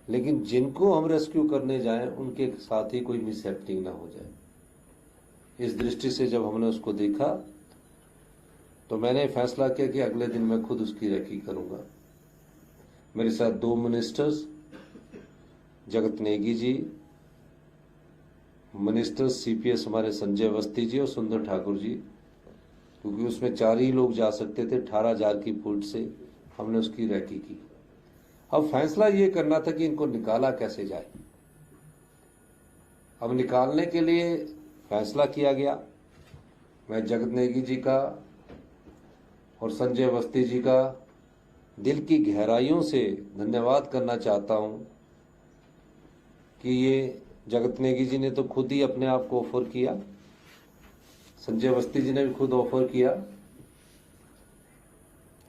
लेकिन जिनको हम रेस्क्यू करने जाएं उनके साथ ही कोई मिसहैपनिंग ना हो जाए। इस दृष्टि से जब हमने उसको देखा तो मैंने फैसला किया कि अगले दिन मैं खुद उसकी रेकी करूंगा। मेरे साथ 2 मिनिस्टर्स, जगत नेगी जी, मिनिस्टर्स सीपीएस हमारे संजय अवस्थी जी और सुंदर ठाकुर जी, क्योंकि उसमें 4 ही लोग जा सकते थे। 18,000 की फुट से हमने उसकी रेकी की। अब फैसला ये करना था कि इनको निकाला कैसे जाए। अब निकालने के लिए फैसला किया गया। मैं जगत नेगी जी का और संजय अवस्थी जी का दिल की गहराइयों से धन्यवाद करना चाहता हूं कि ये जगत नेगी जी ने तो खुद ही अपने आप को ऑफर किया, संजय अवस्थी जी ने भी खुद ऑफर किया।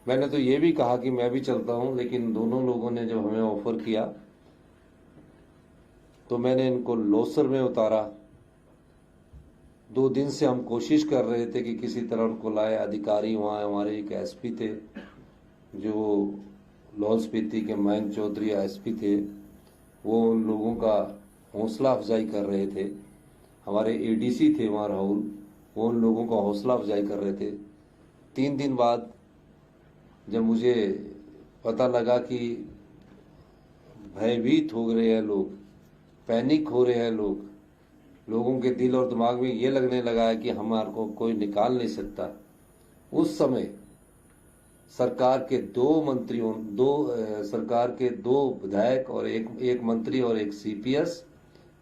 मैंने तो ये भी कहा कि मैं भी चलता हूं, लेकिन दोनों लोगों ने जब हमें ऑफर किया तो मैंने इनको लोसर में उतारा। 2 दिन से हम कोशिश कर रहे थे कि किसी तरह उनको लाए। अधिकारी वहाँ हमारे एक एसपी थे जो लाहौल स्पीति के मयंक चौधरी एसपी थे, वो उन लोगों का हौसला अफजाई कर रहे थे। हमारे एडीसी थे वहाँ राहुल, वो उन लोगों का हौसला अफजाई कर रहे थे। 3 दिन बाद जब मुझे पता लगा कि भयभीत हो रहे हैं लोग, पैनिक हो रहे हैं लोगों के दिल और दिमाग में ये लगने लगा है कि हमारे को कोई निकाल नहीं सकता, उस समय सरकार के 2 मंत्रियों, सरकार के 2 विधायक और एक मंत्री और एक सीपीएस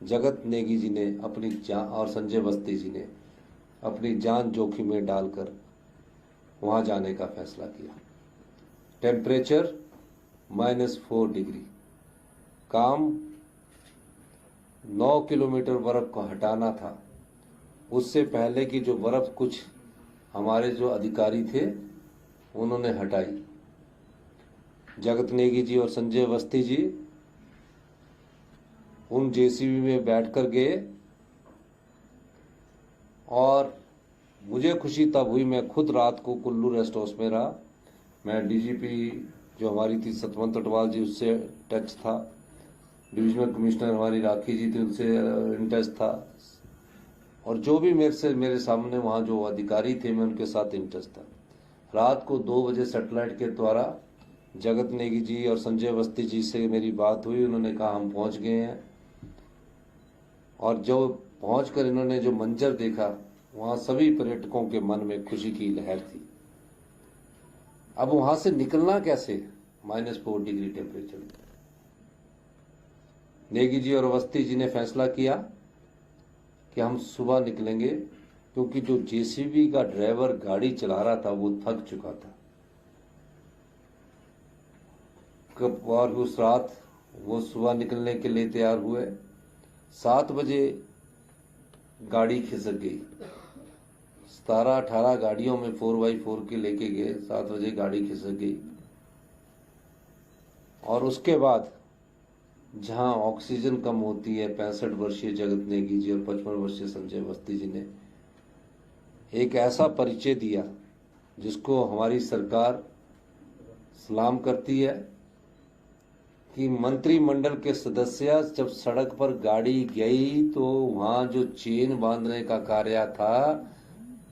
जगत नेगी जी ने अपनी जान, और संजय अवस्थी जी ने अपनी जान जोखिम में डालकर वहां जाने का फैसला किया। टेम्परेचर -4 डिग्री, काम 9 किलोमीटर बर्फ को हटाना था। उससे पहले की जो बर्फ कुछ हमारे जो अधिकारी थे उन्होंने हटाई। जगत नेगी जी और संजय अवस्थी जी उन जेसीबी में बैठकर गए और मुझे खुशी तब हुई, मैं खुद रात को कुल्लू रेस्ट हाउस में रहा। मैं डीजीपी जो हमारी थी सतवंत अटवाल जी, उससे टच था। डिविजनल कमिश्नर हमारी राखी जी थी, उनसे इन टच था। और जो भी मेरे सामने वहां जो अधिकारी थे मैं उनके साथ इन टच था। रात को 2 बजे सैटेलाइट के द्वारा जगत नेगी जी और संजय अवस्थी जी से मेरी बात हुई। उन्होंने कहा हम पहुंच गए हैं। और जो पहुंचकर इन्होंने जो मंजर देखा, वहां सभी पर्यटकों के मन में खुशी की लहर थी। अब वहां से निकलना कैसे -4 डिग्री टेम्परेचर में। नेगी जी और अवस्थी जी ने फैसला किया कि हम सुबह निकलेंगे, क्योंकि जो जेसीबी का ड्राइवर गाड़ी चला रहा था वो थक चुका था। और उस रात वो सुबह निकलने के लिए तैयार हुए। 7 बजे गाड़ी खिसक गई। 17-18 गाड़ियों में 4x4 के लेके गए। 7 बजे गाड़ी खिसक गई। और उसके बाद जहां ऑक्सीजन कम होती है, 65 वर्षीय जगत नेगी जी और 55 वर्षीय संजय अवस्थी जी ने एक ऐसा परिचय दिया जिसको हमारी सरकार सलाम करती है कि मंत्रिमंडल के सदस्य जब सड़क पर गाड़ी गई तो वहां जो चेन बांधने का कार्य था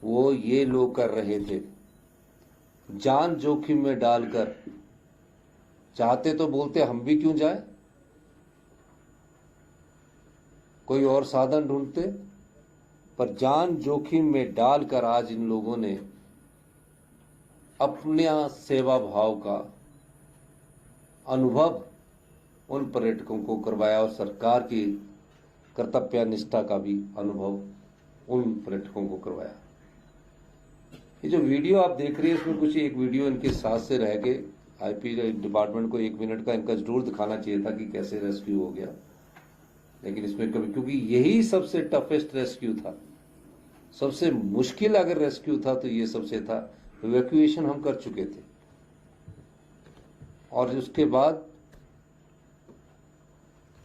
वो ये लोग कर रहे थे, जान जोखिम में डालकर। चाहते तो बोलते हम भी क्यों जाए, कोई और साधन ढूंढते, पर जान जोखिम में डालकर आज इन लोगों ने अपने सेवा भाव का अनुभव उन पर्यटकों को करवाया और सरकार की कर्तव्य निष्ठा का भी अनुभव उन पर्यटकों को करवाया। ये जो वीडियो आप देख रहे हैं, इसमें कुछ एक वीडियो इनके साथ से रह के आईपी डिपार्टमेंट को 1 मिनट का इनका जरूर दिखाना चाहिए था कि कैसे रेस्क्यू हो गया, लेकिन इसमें कभी, क्योंकि यही सबसे टफेस्ट रेस्क्यू था, सबसे मुश्किल अगर रेस्क्यू था तो ये सबसे था। इवैक्यूएशन हम कर चुके थे और उसके बाद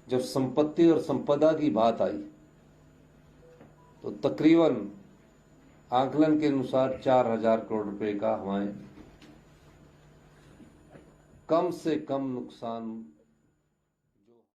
जब संपत्ति और संपदा की बात आई तो तकरीबन आकलन के अनुसार 4,000 करोड़ रुपए का हमारे कम से कम नुकसान